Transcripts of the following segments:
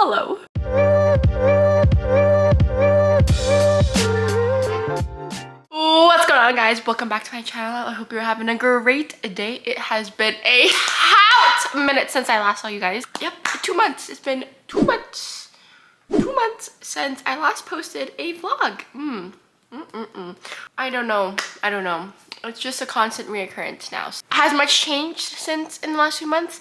Hello. What's going on, guys? Welcome back to my channel. I hope you're having a great day. It has been a hot minute since I last saw you guys. Yep, 2 months. It's been 2 months. 2 months since I last posted a vlog. I don't know. It's just a constant reoccurrence now. Has much changed since in the last 2 months?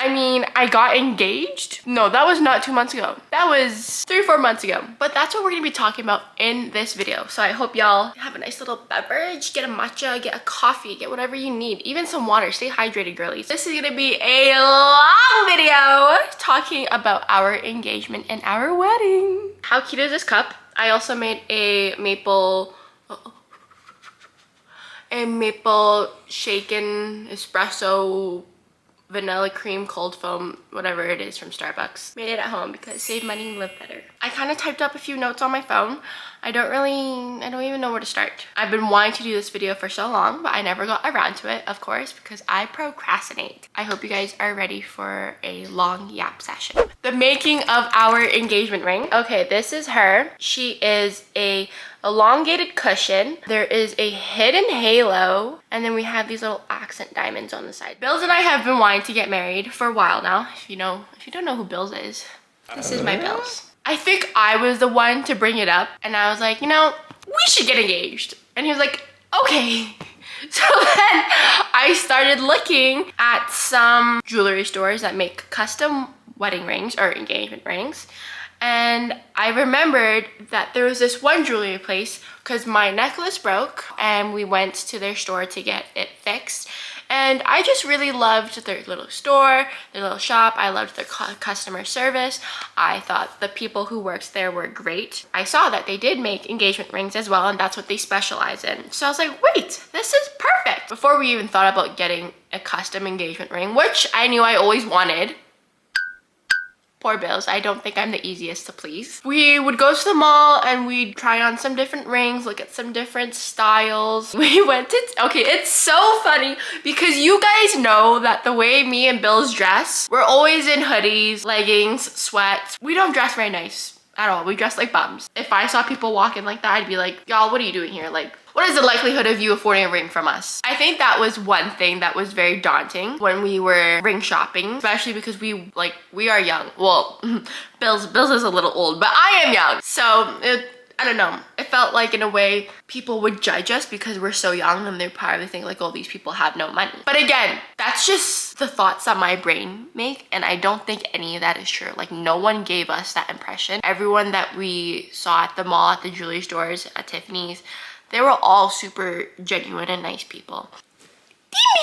I mean, I got engaged. No, that was not 2 months ago. That was 3 or 4 months ago. But that's what we're gonna be talking about in this video. So I hope y'all have a nice little beverage, get a matcha, get a coffee, get whatever you need. Even some water, stay hydrated, girlies. This is gonna be a long video talking about our engagement and our wedding. How cute is this cup? I also made a maple shaken espresso vanilla cream cold foam, whatever it is, from Starbucks. Made it at home because save money, live better. I kind of typed up a few notes on my phone. I don't even know where to start. I've been wanting to do this video for so long, but I never got around to it, of course, because I procrastinate. I hope you guys are ready for a long yap session. The making of our engagement ring. Okay, this is her. She is a elongated cushion. There is a hidden halo, and then we have these little accent diamonds on the side. Bills and I have been wanting to get married for a while now. If you don't know who Bills is, this is my Bills. I think I was the one to bring it up, and I was like, we should get engaged. And he was like, okay. So then I started looking at some jewelry stores that make custom wedding rings or engagement rings. And I remembered that there was this one jewelry place because my necklace broke and we went to their store to get it fixed. And I just really loved their little store, their little shop. I loved their customer service. I thought the people who worked there were great. I saw that they did make engagement rings as well, and that's what they specialize in. So I was like, wait, this is perfect. Before we even thought about getting a custom engagement ring, which I knew I always wanted. Poor Bills, I don't think I'm the easiest to please. We would go to the mall and we'd try on some different rings, look at some different styles. We went to, okay, it's so funny because you guys know that the way me and Bills dress, we're always in hoodies, leggings, sweats. We don't dress very nice at all. We dress like bums. If I saw people walking like that, I'd be like, y'all, what are you doing here? Like, what is the likelihood of you affording a ring from us? I think that was one thing that was very daunting when we were ring shopping, especially because we are young. Well, Bills is a little old, but I am young. So I don't know. It felt like in a way people would judge us because we're so young and they probably think like, oh, these people have no money. But again, that's just the thoughts that my brain make, and I don't think any of that is true. Like, no one gave us that impression. Everyone that we saw at the mall, at the jewelry stores, at Tiffany's, they were all super genuine and nice people.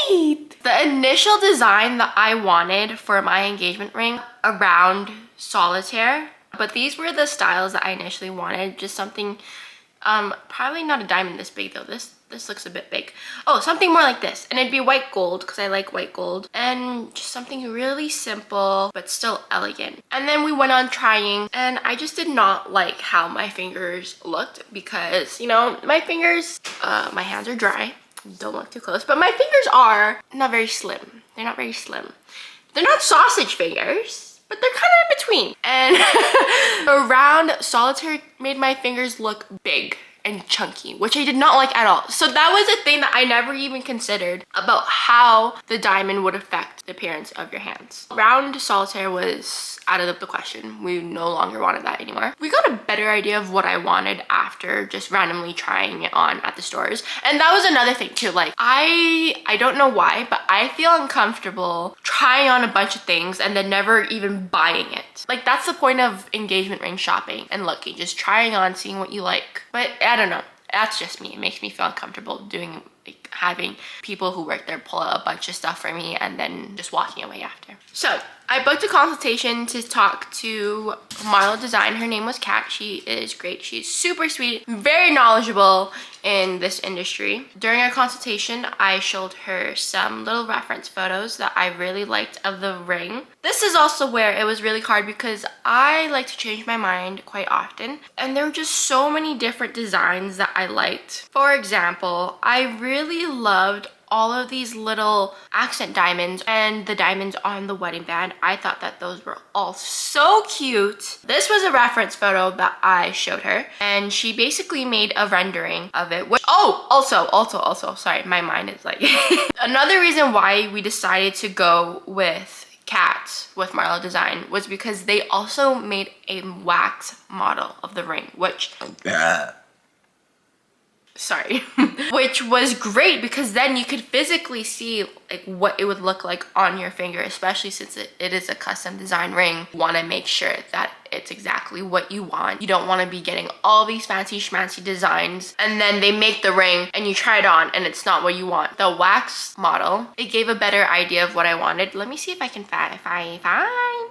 The initial design that I wanted for my engagement ring around solitaire, but these were the styles that I initially wanted. Just something, probably not a diamond this big though. This looks a bit big. Oh, something more like this. And it'd be white gold because I like white gold. And just something really simple, but still elegant. And then we went on trying, and I just did not like how my fingers looked because, my fingers, my hands are dry. Don't look too close, but my fingers are not very slim. They're not very slim. They're not sausage fingers, but they're kind of in between. And the round solitaire made my fingers look big and chunky, which I did not like at all. So that was a thing that I never even considered about how the diamond would affect the appearance of your hands. Round solitaire was out of the question. We no longer wanted that anymore. We got a better idea of what I wanted after just randomly trying it on at the stores. And that was another thing too. Like, I don't know why, but I feel uncomfortable trying on a bunch of things and then never even buying it. Like, that's the point of engagement ring shopping and looking, just trying on, seeing what you like. But I don't know, that's just me. It makes me feel uncomfortable doing, like, having people who work there pull out a bunch of stuff for me and then just walking away after. So I booked a consultation to talk to Marlo Design. Her name was Kat. She is great. She's super sweet, very knowledgeable in this industry. During our consultation, I showed her some little reference photos that I really liked of the ring. This is also where it was really hard because I like to change my mind quite often, and there were just so many different designs that I liked. For example, I really loved all of these little accent diamonds and the diamonds on the wedding band. I thought that those were all so cute. This was a reference photo that I showed her, and she basically made a rendering of it. Which, oh, also, sorry, my mind is like... Another reason why we decided to go with Cat with Marlo Design was because they also made a wax model of the ring, which... sorry. Which was great because then you could physically see like what it would look like on your finger, especially since it is a custom design ring. You want to make sure that it's exactly what you want. You don't want to be getting all these fancy schmancy designs and then they make the ring and you try it on and it's not what you want. The wax model, it gave a better idea of what I wanted. Let me see if I can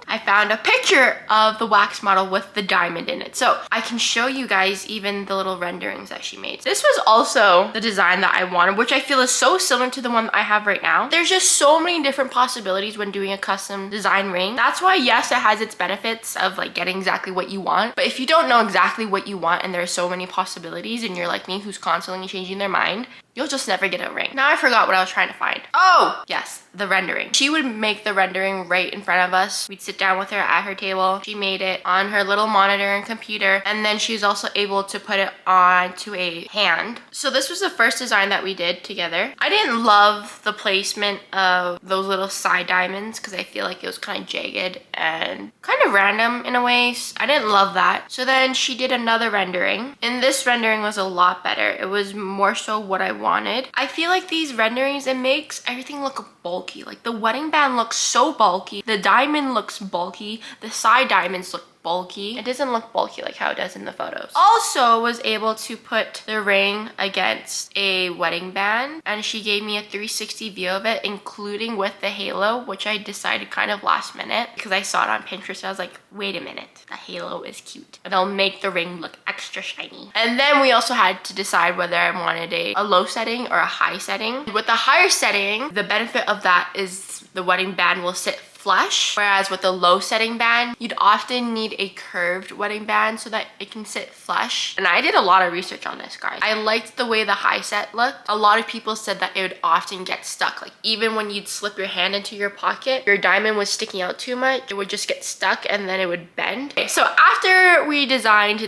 I found a picture of the wax model with the diamond in it, so I can show you guys even the little renderings that she made. This was also the design that I wanted, which I feel is so similar to the one that I have right now. There's just so many different possibilities when doing a custom design ring. That's why, yes, it has its benefits of like getting exactly what you want, but if you don't know exactly what you want and there's so many possibilities and you're like me who's constantly changing their mind, you'll just never get a ring. Now I forgot what I was trying to find. Oh, yes, the rendering. She would make the rendering right in front of us. We'd sit down with her at her table. She made it on her little monitor and computer, and then she's also able to put it onto a hand. So this was the first design that we did together. I didn't love the placement of those little side diamonds because I feel like it was kind of jagged and kind of random in a way. I didn't love that. So then she did another rendering, and this rendering was a lot better. It was more so what I wanted. I feel like these renderings, it makes everything look bulky. Like the wedding band looks so bulky, the diamond looks bulky, the side diamonds look bulky. It doesn't look bulky like how it does in the photos. Also was able to put the ring against a wedding band, and she gave me a 360 view of it, including with the halo, which I decided kind of last minute because I saw it on Pinterest. I was like, wait a minute, the halo is cute. It'll make the ring look extra shiny. And then we also had to decide whether I wanted a low setting or a high setting. With the higher setting, the benefit of that is the wedding band will sit flush, whereas with the low setting band, you'd often need a curved wedding band so that it can sit flush. And I did a lot of research on this, guys. I liked the way the high set looked. A lot of people said that it would often get stuck. Like even when you'd slip your hand into your pocket, your diamond was sticking out too much, it would just get stuck and then it would bend. Okay, so after we designed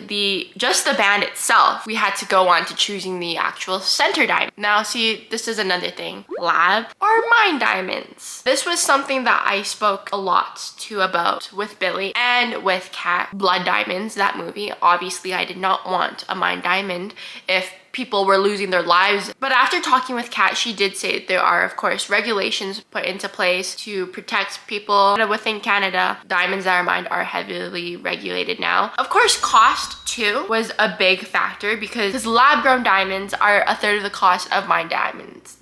just the band itself, we had to go on to choosing the actual center diamond. Now see, this is another thing. Lab or mine diamonds. This was something that I spoke a lot to about with Billy and with Kat. Blood Diamonds, that movie. Obviously, I did not want a mine diamond if people were losing their lives. But after talking with Kat, she did say there are, of course, regulations put into place to protect people within Canada. Diamonds that are mined are heavily regulated now. Of course, cost too was a big factor because lab-grown diamonds are a third of the cost of mined diamonds.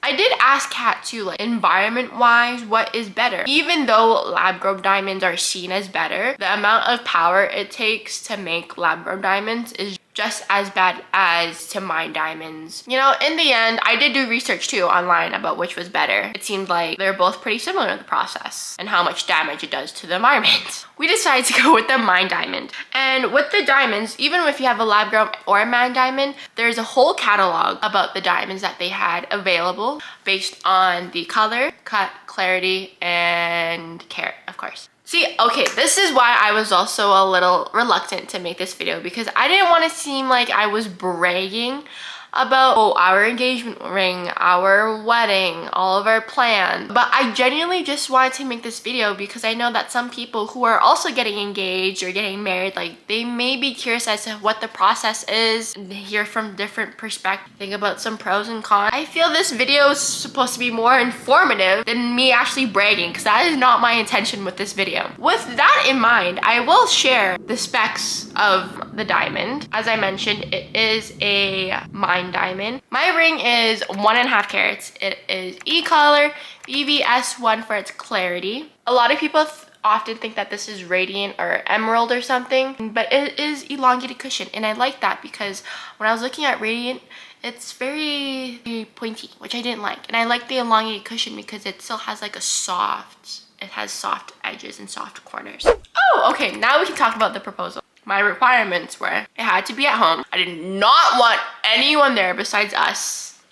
I did ask Kat too, like environment-wise, what is better? Even though lab-grown diamonds are seen as better, the amount of power it takes to make lab-grown diamonds is just as bad as to mine diamonds. You know, in the end, I did do research too online about which was better. It seemed like they're both pretty similar in the process and how much damage it does to the environment. We decided to go with the mine diamond. And with the diamonds, even if you have a lab grown or a mine diamond, there's a whole catalog about the diamonds that they had available based on the color, cut, clarity, and carat, of course. See, okay, this is why I was also a little reluctant to make this video because I didn't want to seem like I was bragging about, oh, our engagement ring, our wedding, all of our plans. But I genuinely just wanted to make this video because I know that some people who are also getting engaged or getting married, like they may be curious as to what the process is and hear from different perspectives, think about some pros and cons. I feel this video is supposed to be more informative than me actually bragging because that is not my intention with this video. With that in mind, I will share the specs of the diamond. As I mentioned, it is a mine diamond. My ring is 1.5 carats. It is E-color, BVS1 for its clarity. A lot of people often think that this is radiant or emerald or something, but it is elongated cushion, and I like that because when I was looking at radiant, it's very, very pointy, which I didn't like. And I like the elongated cushion because it still has like it has soft edges and soft corners. Oh, okay, now we can talk about the proposal. My requirements were it had to be at home. I did not want anyone there besides us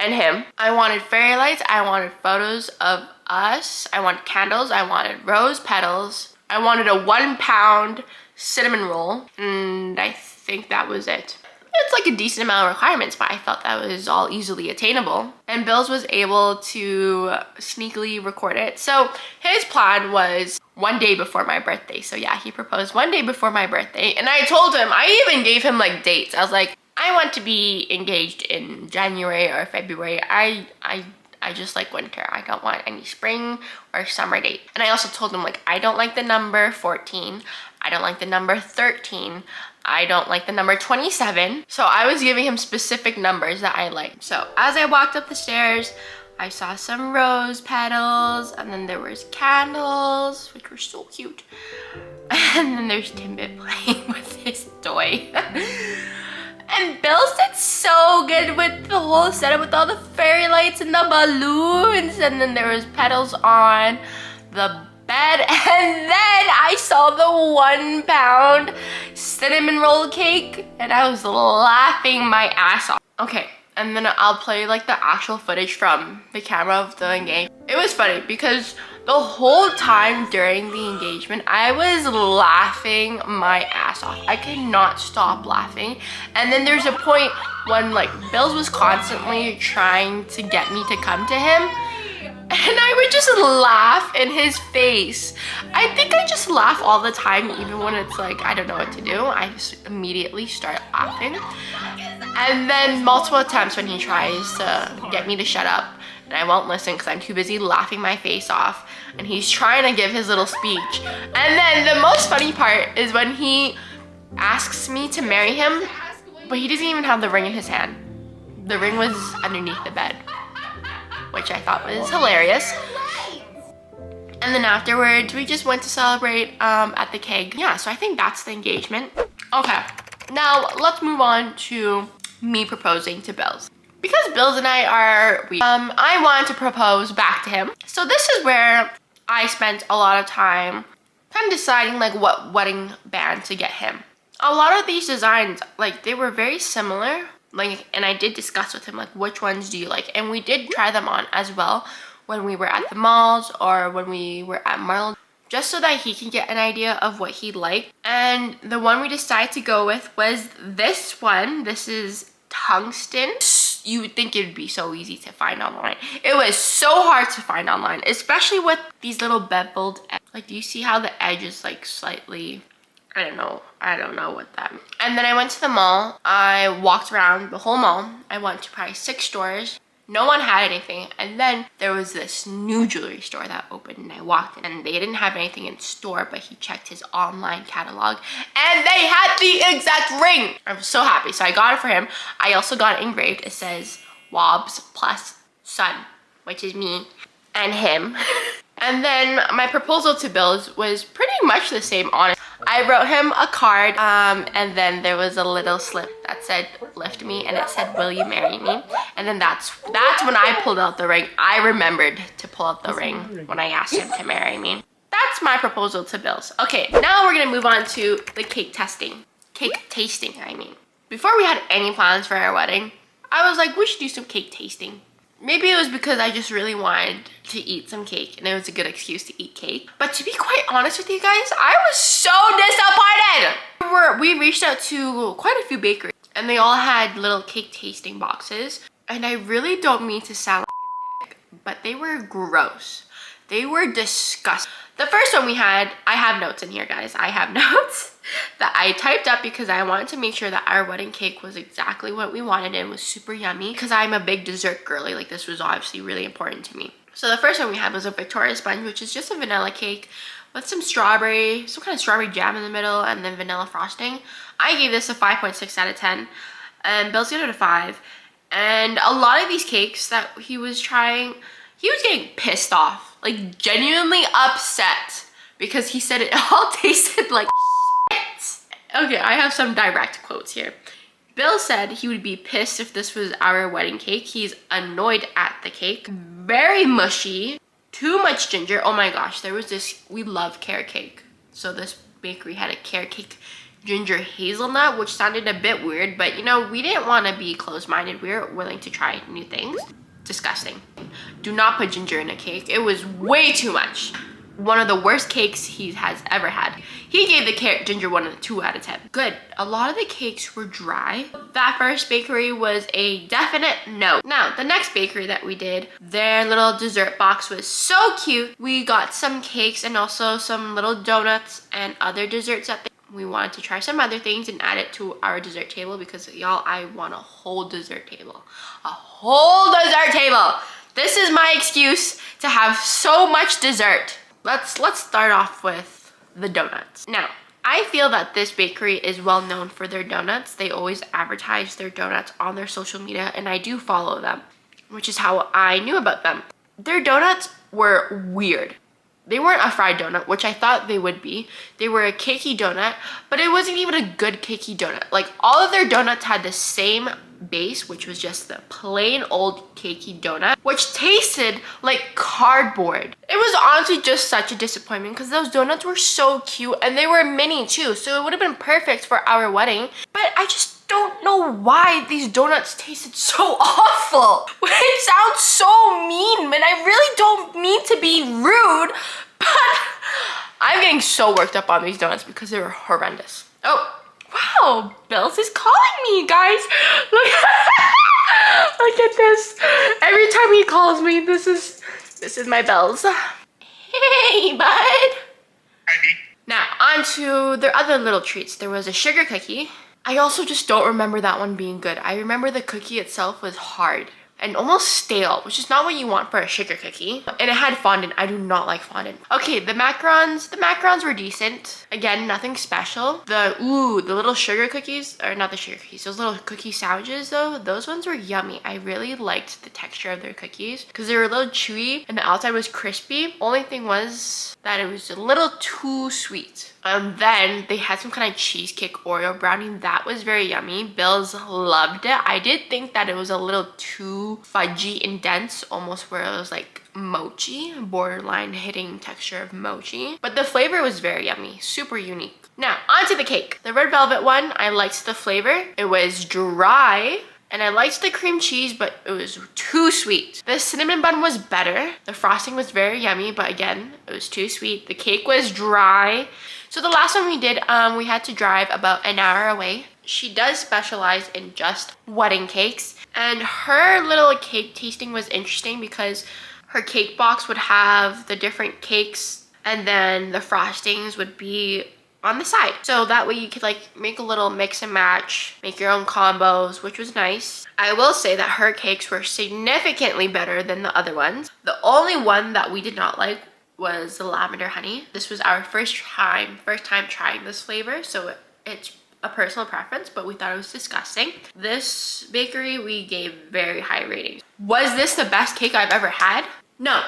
and him. I wanted fairy lights. I wanted photos of us. I wanted candles. I wanted rose petals. I wanted a 1 pound cinnamon roll. And I think that was it. It's like a decent amount of requirements, but I felt that was all easily attainable. And Bills was able to sneakily record it. So his plan was 1 day before my birthday. So yeah, he proposed 1 day before my birthday. And I told him, I even gave him like dates. I was like, I want to be engaged in January or February. I just like winter. I don't want any spring or summer date. And I also told him, like, I don't like the number 14. I don't like the number 13. I don't like the number 27. So I was giving him specific numbers that I liked. So as I walked up the stairs, I saw some rose petals, and then there was candles, which were so cute. And then there's Timbit playing with his toy. And Bills did so good with the whole setup with all the fairy lights and the balloons. And then there was petals on the bed. And then I saw the 1 pound cinnamon roll cake. And I was laughing my ass off. Okay, and then I'll play like the actual footage from the camera of the engagement. It was funny because the whole time during the engagement, I was laughing my ass off. I could not stop laughing. And then there's a point when like Bills was constantly trying to get me to come to him. And I would just laugh in his face. I think I just laugh all the time, even when it's like, I don't know what to do. I just immediately start laughing. And then multiple attempts when he tries to get me to shut up. And I won't listen because I'm too busy laughing my face off. And he's trying to give his little speech. And then the most funny part is when he asks me to marry him, but he doesn't even have the ring in his hand. The ring was underneath the bed, which I thought was hilarious. And then afterwards, we just went to celebrate at the keg. Yeah, so I think that's the engagement. Okay, now let's move on to me proposing to Bills. Because Bills and I are, I wanted to propose back to him. So this is where I spent a lot of time kind of deciding like what wedding band to get him. A lot of these designs, like they were very similar. Like, and I did discuss with him like which ones do you like, and we did try them on as well when we were at the malls or when we were at Marlin, just so that he can get an idea of what he liked. And the one we decided to go with was this one. This is tungsten. You would think it would be so easy to find online. It was so hard to find online, especially with these little beveled edges. Like, do you see how the edge is like slightly, I don't know what that means. And then I went to the mall. I walked around the whole mall. I went to probably 6 stores. No one had anything. And then there was this new jewelry store that opened, and I walked in and they didn't have anything in store, but he checked his online catalog and they had the exact ring. I was so happy. So I got it for him. I also got it engraved. It says Wobbs plus son, which is me and him. And then my proposal to Bills was pretty much the same, honestly. I wrote him a card, and then there was a little slip that said, lift me, and it said, will you marry me? And then that's when I pulled out the ring. I remembered to pull out the ring when I asked him to marry me. That's my proposal to Bills. Okay, now we're gonna move on to the cake tasting, I mean. Before we had any plans for our wedding, I was like, we should do some cake tasting. Maybe it was because I just really wanted to eat some cake and it was a good excuse to eat cake. But to be quite honest with you guys, I was so disappointed. We reached out to quite a few bakeries and they all had little cake tasting boxes. And I really don't mean to sound like a dick, but they were gross. They were disgusting. The first one we had, I have notes in here, guys. I have notes that I typed up because I wanted to make sure that our wedding cake was exactly what we wanted and was super yummy, because I'm a big dessert girly. Like, this was obviously really important to me. So the first one we had was a Victoria sponge, which is just a vanilla cake with some strawberry, some kind of strawberry jam in the middle, and then vanilla frosting. I gave this a 5.6 out of 10, and Bill's gave it a 5. And a lot of these cakes that he was trying, he was getting pissed off, like genuinely upset, because he said it all tasted like shit. Okay, I have some direct quotes here. Bill said he would be pissed if this was our wedding cake. He's annoyed at the cake. Very mushy, too much ginger. Oh my gosh, there was this, we love carrot cake. So this bakery had a carrot cake ginger hazelnut, which sounded a bit weird, but you know, we didn't want to be closed-minded. We were willing to try new things. Disgusting. Do not put ginger in a cake. It was way too much. One of the worst cakes he has ever had. He gave the ginger one a 2 out of 10. Good. A lot of the cakes were dry. That first bakery was a definite no. Now, the next bakery that we did, their little dessert box was so cute. We got some cakes and also some little donuts and other desserts that we wanted to try some other things and add it to our dessert table because y'all, I want a whole dessert table. A whole dessert table. This is my excuse to have so much dessert. Let's start off with the donuts. Now, I feel that this bakery is well known for their donuts. They always advertise their donuts on their social media, and I do follow them, which is how I knew about them. Their donuts were weird. They weren't a fried donut, which I thought they would be. They were a cakey donut, but it wasn't even a good cakey donut. Like, all of their donuts had the same base, which was just the plain old cakey donut, which tasted like cardboard. It was honestly just such a disappointment because those donuts were so cute and they were mini too, so it would have been perfect for our wedding. But I just don't know why these donuts tasted so awful. It sounds so mean, and I really don't mean to be rude, but I'm getting so worked up on these donuts because they were horrendous. Oh, wow, Bells is calling me, guys. Look, look at this. Every time he calls me, this is my Bells. Hey, bud. Hi, Now, on to their other little treats. There was a sugar cookie. I also just don't remember that one being good. I remember the cookie itself was hard and almost stale, which is not what you want for a sugar cookie. And it had fondant. I do not like fondant. Okay, the macarons were decent. Again, nothing special. The little sugar cookies, or not the sugar cookies, those little cookie sandwiches though, those ones were yummy. I really liked the texture of their cookies because they were a little chewy and the outside was crispy. Only thing was that it was a little too sweet. Then they had some kind of cheesecake Oreo brownie. That was very yummy. Bills loved it. I did think that it was a little too fudgy and dense, almost where it was like mochi, borderline hitting texture of mochi. But the flavor was very yummy, super unique. Now, onto the cake. The red velvet one, I liked the flavor. It was dry. And I liked the cream cheese, but it was too sweet. The cinnamon bun was better. The frosting was very yummy, but again, it was too sweet. The cake was dry. So the last one we did, we had to drive about an hour away. She does specialize in just wedding cakes. And her little cake tasting was interesting because her cake box would have the different cakes and then the frostings would be on the side. So that way you could like make a little mix and match, make your own combos, which was nice. I will say that her cakes were significantly better than the other ones. The only one that we did not like was the lavender honey. This was our first time trying this flavor, so it's a personal preference, but we thought it was disgusting. This bakery we gave very high ratings. Was this the best cake I've ever had? No,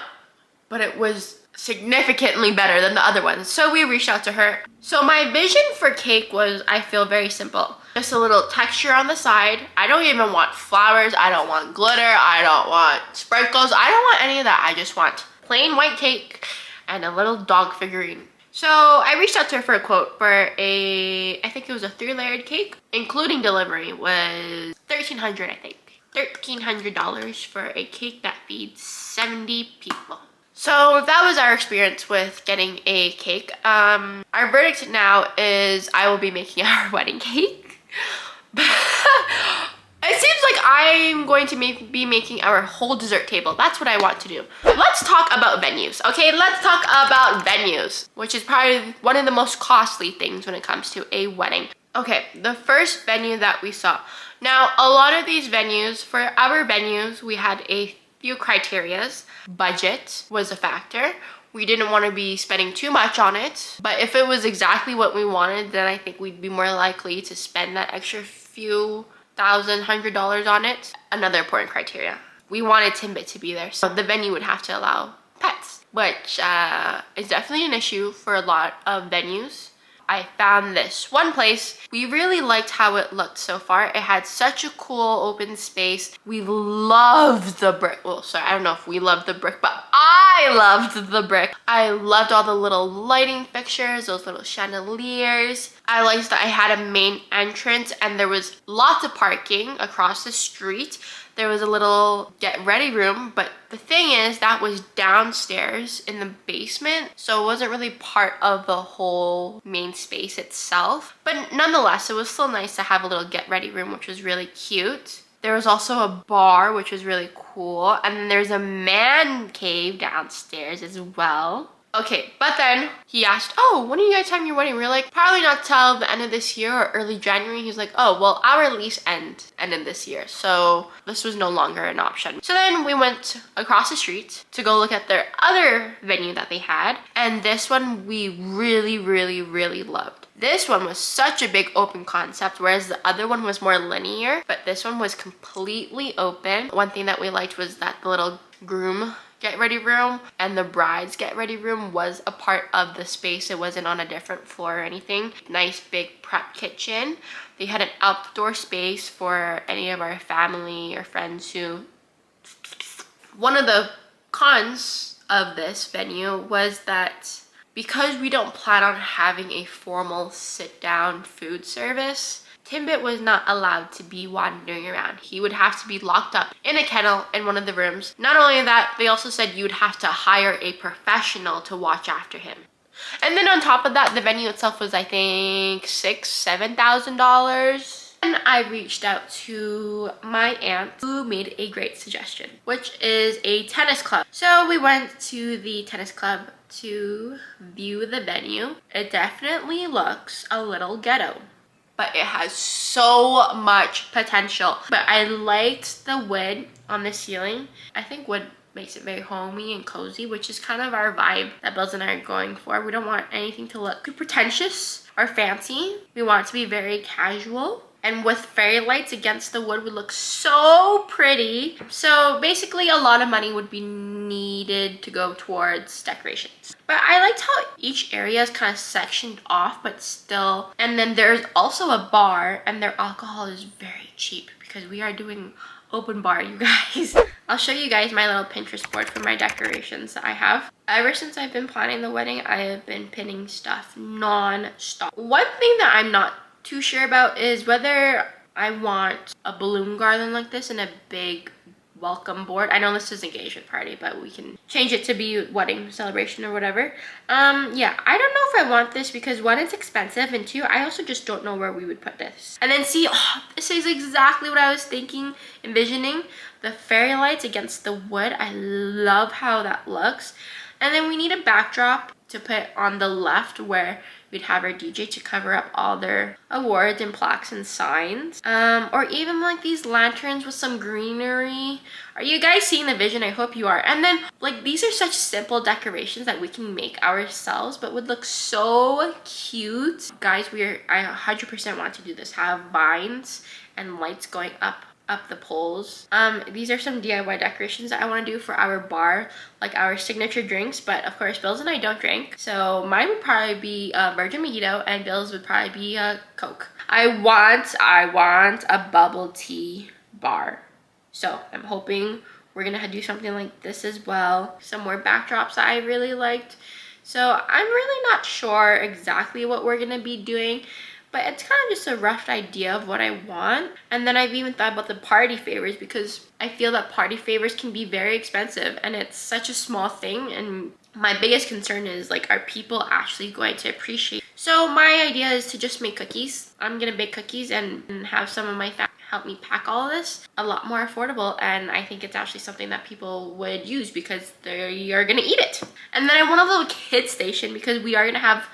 but it was significantly better than the other ones, so we reached out to her. So my vision for cake was, I feel, very simple. Just a little texture on the side. I don't even want flowers, I don't want glitter, I don't want sprinkles, I don't want any of that. I just want plain white cake and a little dog figurine. So I reached out to her for a quote for I think it was a 3-layered cake, including delivery, was $1,300, I think. $1,300 for a cake that feeds 70 people. So that was our experience with getting a cake. Our verdict now is I will be making our wedding cake. It seems like I'm going to be making our whole dessert table. That's what I want to do. Let's talk about venues, okay? Let's talk about venues, which is probably one of the most costly things when it comes to a wedding. Okay, the first venue that we saw. Now, a lot of these venues, for our venues, we had a few criterias. Budget was a factor. We didn't want to be spending too much on it, but if it was exactly what we wanted, then I think we'd be more likely to spend that extra few $1,100 on it. Another important criteria, we wanted Timbit to be there, so the venue would have to allow pets, which is definitely an issue for a lot of venues. I found this one place. We really liked how it looked so far. It had such a cool open space. We loved the brick. Well, sorry, I don't know if we loved the brick, but I loved the brick. I loved all the little lighting fixtures, those little chandeliers. I liked that I had a main entrance and there was lots of parking across the street. There was a little get ready room, but the thing is that was downstairs in the basement, so it wasn't really part of the whole main space itself. But nonetheless, it was still nice to have a little get ready room, which was really cute. There was also a bar, which was really cool, and then there's a man cave downstairs as well. Okay, but then he asked, oh, when are you guys having your wedding? We were like, probably not till the end of this year or early January. He's like, oh, well, our lease ended this year, so this was no longer an option. So then we went across the street to go look at their other venue that they had, and this one we really, really, really loved. This one was such a big open concept, whereas the other one was more linear, but this one was completely open. One thing that we liked was that the little groom get ready room and the bride's get ready room was a part of the space. It wasn't on a different floor or anything. Nice big prep kitchen. They had an outdoor space for any of our family or friends who... One of the cons of this venue was that because we don't plan on having a formal sit-down food service, Timbit was not allowed to be wandering around. He would have to be locked up in a kennel in one of the rooms. Not only that, they also said you would have to hire a professional to watch after him. And then on top of that, the venue itself was, I think, $7,000. And I reached out to my aunt who made a great suggestion, which is a tennis club. So we went to the tennis club to view the venue. It definitely looks a little ghetto, but it has so much potential. But I liked the wood on the ceiling. I think wood makes it very homey and cozy, which is kind of our vibe that Bills and I are going for. We don't want anything to look too pretentious or fancy. We want it to be very casual. And with fairy lights against the wood would look so pretty. So basically a lot of money would be needed to go towards decorations. But I liked how each area is kind of sectioned off, but still. And then there's also a bar, and their alcohol is very cheap because we are doing open bar, you guys. I'll show you guys my little Pinterest board for my decorations that I have. Ever since I've been planning the wedding, I have been pinning stuff non-stop. One thing that I'm not too sure about is whether I want a balloon garland like this and a big welcome board. I know this is engagement party, but we can change it to be wedding celebration or whatever. Yeah, I don't know if I want this because one, it's expensive, and two, I also just don't know where we would put this. And then see, oh, this is exactly what I was thinking, envisioning. The fairy lights against the wood. I love how that looks. And then we need a backdrop to put on the left where we'd have our DJ to cover up all their awards and plaques and signs. Or even like these lanterns with some greenery. Are you guys seeing the vision? I hope you are. And then like these are such simple decorations that we can make ourselves but would look so cute. Guys, I 100% want to do this. Have vines and lights going up the poles. These are some DIY decorations that I want to do for our bar, like our signature drinks, but of course Bills and I don't drink, so mine would probably be a virgin mojito and Bills would probably be a Coke. I want a bubble tea bar, so I'm hoping we're gonna do something like this as well. Some more backdrops that I really liked, so I'm really not sure exactly what we're gonna be doing, but it's kind of just a rough idea of what I want. And then I've even thought about the party favors because I feel that party favors can be very expensive and it's such a small thing. And my biggest concern is like, are people actually going to appreciate? So my idea is to just make cookies. I'm gonna bake cookies and have some of my family help me pack all of this. A lot more affordable, and I think it's actually something that people would use because they are gonna eat it. And then I want a little kid station because we are gonna have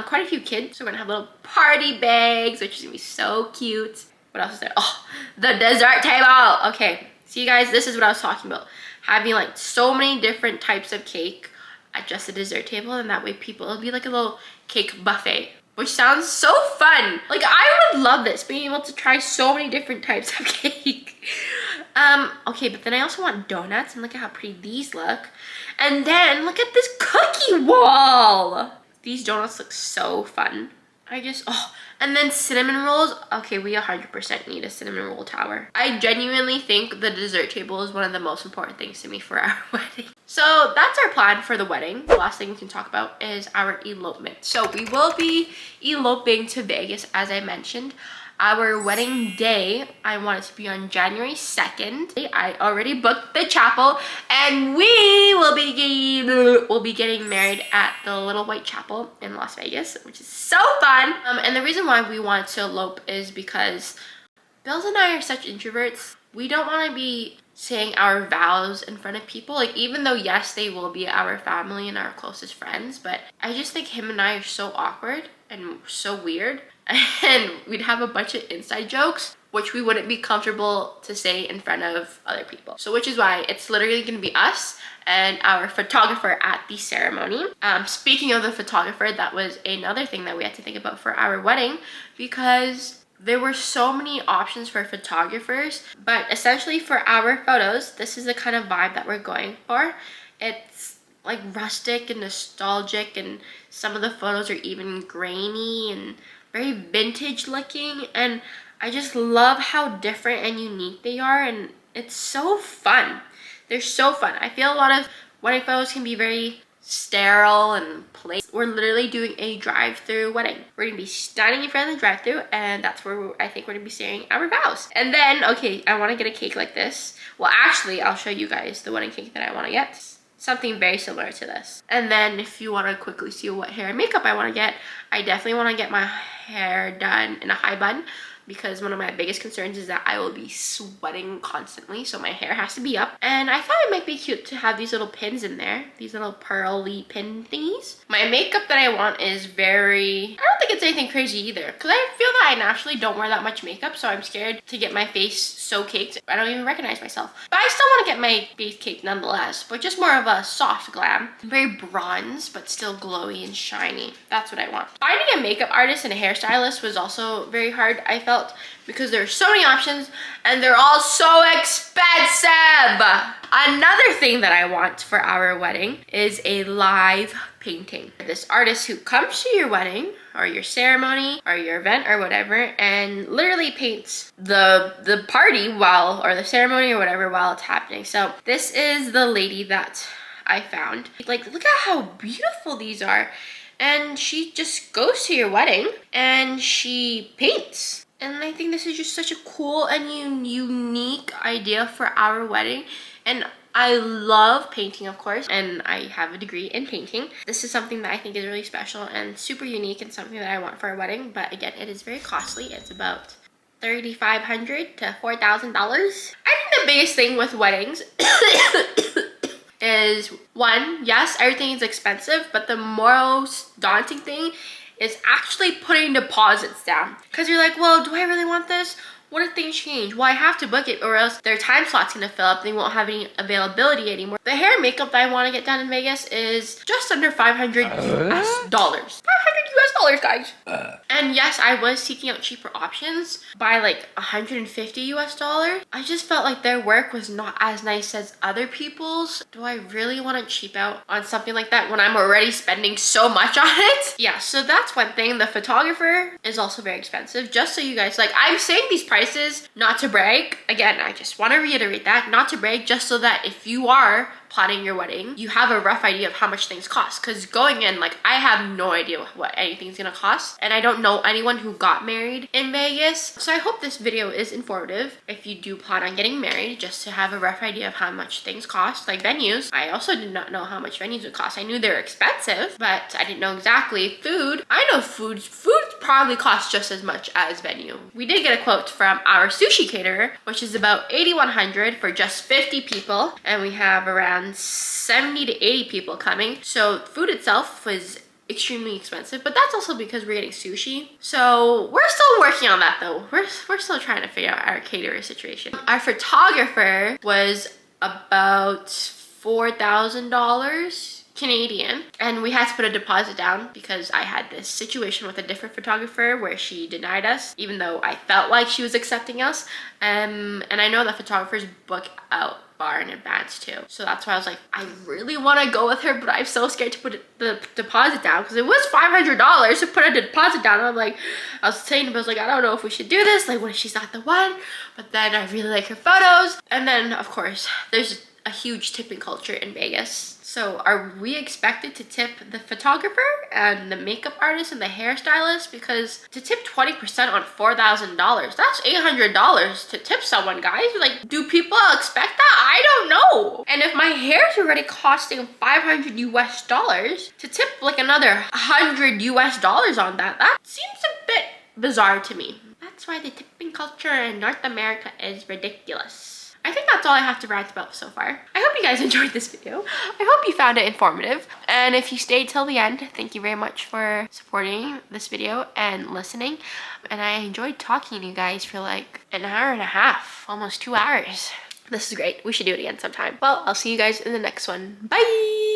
quite a few kids, so we're gonna have little party bags, which is gonna be so cute. What else is there? Oh, the dessert table. Okay, so you guys, this is what I was talking about. Having like so many different types of cake at just a dessert table, and that way people, it'll be like a little cake buffet, which sounds so fun. Like I would love this, being able to try so many different types of cake. Okay, but then I also want donuts, and look at how pretty these look. And then look at this cookie wall. These donuts look so fun. Oh, and then cinnamon rolls. Okay, we 100% need a cinnamon roll tower. I genuinely think the dessert table is one of the most important things to me for our wedding. So that's our plan for the wedding. The last thing we can talk about is our elopement. So we will be eloping to Vegas, as I mentioned. Our wedding day, I want it to be on January 2nd. I already booked the chapel, and we will be getting married at the Little White Chapel in Las Vegas, which is so fun. And the reason why we want to elope is because Bills and I are such introverts. We don't want to be saying our vows in front of people. Like, even though yes, they will be our family and our closest friends, but I just think him and I are so awkward and so weird. And we'd have a bunch of inside jokes which we wouldn't be comfortable to say in front of other people. So which is why it's literally gonna be us and our photographer at the ceremony. Speaking of the photographer, that was another thing that we had to think about for our wedding, because there were so many options for photographers, but essentially for our photos, this is the kind of vibe that we're going for. It's like rustic and nostalgic, and some of the photos are even grainy and very vintage looking, and I just love how different and unique they are, and it's so fun. They're so fun. I feel a lot of wedding photos can be very sterile and plain. We're literally doing a drive-through wedding. We're gonna be standing in front of the drive-through, and that's where I think we're gonna be saying our vows. And then, okay, I want to get a cake like this. Well, actually, I'll show you guys the wedding cake that I want to get. Something very similar to this. And then if you want to quickly see what hair and makeup I want to get, I definitely want to get my hair done in a high bun, because one of my biggest concerns is that I will be sweating constantly, so my hair has to be up. And I thought it might be cute to have these little pins in there, these little pearly pin thingies. My makeup that I want is I don't think it's anything crazy either, because I feel that I naturally don't wear that much makeup, so I'm scared to get my face so caked I don't even recognize myself. But I still want to get my face caked nonetheless, but just more of a soft glam. Very bronze, but still glowy and shiny. That's what I want. Finding a makeup artist and a hairstylist was also very hard, I felt, because there are so many options and they're all so expensive. Another thing that I want for our wedding is a live painting. This artist who comes to your wedding or your ceremony or your event or whatever and literally paints the party or the ceremony or whatever while it's happening. So this is the lady that I found. Like, look at how beautiful these are. And she just goes to your wedding and she paints. And I think this is just such a cool and unique idea for our wedding. And I love painting, of course, and I have a degree in painting. This is something that I think is really special and super unique and something that I want for a wedding. But again, it is very costly. It's about $3,500 to $4,000. I think the biggest thing with weddings is, one, yes, everything is expensive, but the most daunting thing is actually putting deposits down. Because you're like, well, do I really want this? What if things change? Well, I have to book it or else their time slot's gonna fill up. They won't have any availability anymore. The hair and makeup that I want to get done in Vegas is just under $500 US. $500 US, guys. And yes, I was seeking out cheaper options by like $150 US. I just felt like their work was not as nice as other people's. Do I really want to cheap out on something like that when I'm already spending so much on it? Yeah, so that's one thing. The photographer is also very expensive. Just so you guys, like, I'm saying these prices not to brag. Again, I just want to reiterate that, not to brag, just so that if you are planning your wedding, you have a rough idea of how much things cost. Because going in, like, I have no idea what anything's gonna cost, and I don't know anyone who got married in Vegas. So I hope this video is informative if you do plan on getting married, just to have a rough idea of how much things cost. Like venues, I also did not know how much venues would cost. I knew they're expensive, but I didn't know exactly. Food, I know food probably costs just as much as venue. We did get a quote from our sushi caterer, which is about $8,100 for just 50 people, and we have around 70 to 80 people coming. So food itself was extremely expensive, but that's also because we're getting sushi. So we're still working on that though. We're still trying to figure out our caterer situation. Our photographer was about $4,000 Canadian, and we had to put a deposit down because I had this situation with a different photographer where she denied us even though I felt like she was accepting us. And I know that photographers book out bar in advance too. So that's why I was like, I really want to go with her, but I'm so scared to put the deposit down because it was $500 to put a deposit down. I'm like, I was saying, I was like, I don't know if we should do this. Like, what if she's not the one? But then I really like her photos. And then of course, there's a huge tipping culture in Vegas. So are we expected to tip the photographer and the makeup artist and the hairstylist? Because to tip 20% on $4,000, that's $800 to tip someone, guys. Like, do people expect that? I don't know. And if my hair's already costing $500 US, to tip like another $100 US on that, that seems a bit bizarre to me. That's why the tipping culture in North America is ridiculous. I think that's all I have to rant about so far. I hope you guys enjoyed this video. I hope you found it informative. And if you stayed till the end, thank you very much for supporting this video and listening. And I enjoyed talking to you guys for like an hour and a half, almost 2 hours. This is great. We should do it again sometime. Well, I'll see you guys in the next one. Bye!